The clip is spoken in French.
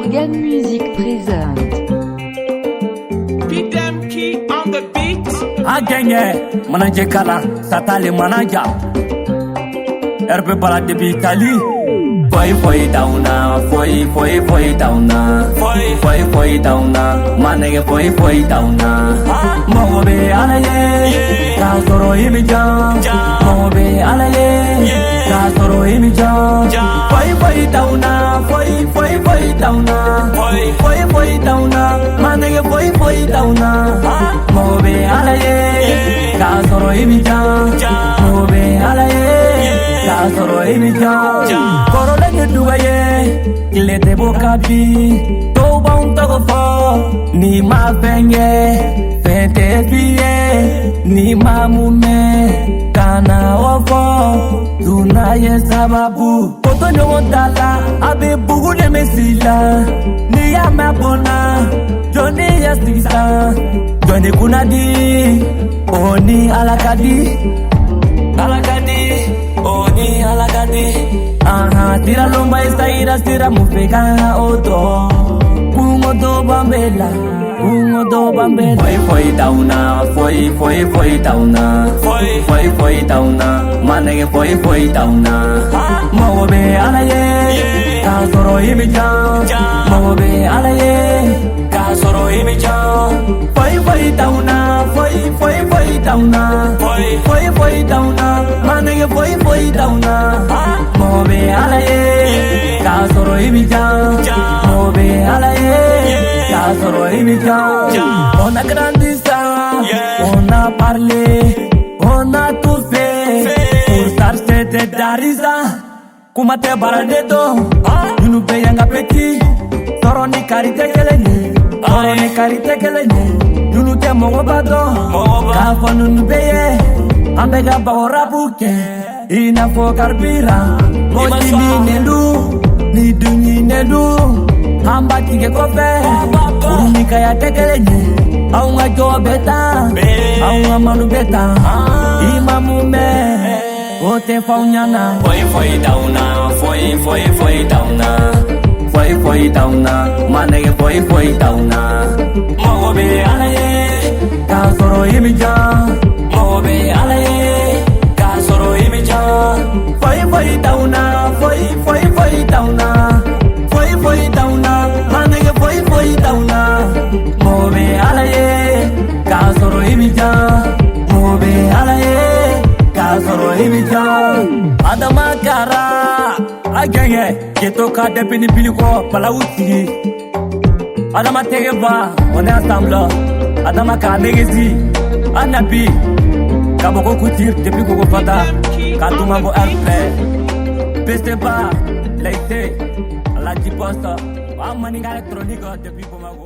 Organ Music present. Beat them key on the beat. Agenge manaje kala satale manaja RP bala debi Italy. Foi downa, foi downa, foi downa, manege foi downa. Mobe alaye, ka soro imija. Mobe alaye, ka soro imija. Foi downa, foi downa, foi downa, manege foi downa. Mobe alaye, ka soro imija. Mobe alaye, ka soro imija. Duwaye ile te bokabi to bon to fo ni ma fenye fente fiye ni ma mume kana ofo tuna ye sababu poto nyomo dala abe bugu de mesila ni ya mabona joni ya sisa joni kunadi oni alakadi oni alakadi. Tira lomba esta ira tira mufeka oto Kungo do bambela Foi downa Foi downa Foi downa Manege foi downa Mobe alaye Kasoro imija Mobe alaye Kasoro imija Foi downa Foi downa Foi downa Manege foi downa Mobe alaye Kasoro imija Mobe alaye Kasoro imija On a grandi ça On a parlé On a tout fait Pour s'acheter des dariza Kumate baradedo Yunu beyanga petit Toroni karite kelene Toroni karite kelene Yunu te mongo bado Kafo nunu beye Ambega bahora buke Ina fo karbira Moji ni nelu Ni dunyi nelu Hamba tige kofe Urumika ya tekelenye Aunga joa beta Aunga manu beta Imamume Ote faunyana Foi downa Foi downa Foi downa Manege foi downa Mobe alaye Kasoro imija Mobe alaye Kasoro imija Foi downa Foi downa Foi downa Manege foi downa Mobe alaye Kasoro imija Mobe alaye Kasoro imija Adama kara Agenge Keto ka depini biliko palawuti Adama tegeba On est ensemble Adama ka negezi Anabi Kaboko kutir depuis koko fata Katuma bo RP Peste ba Laite La jiposta Amani ka électronique depuis Bamako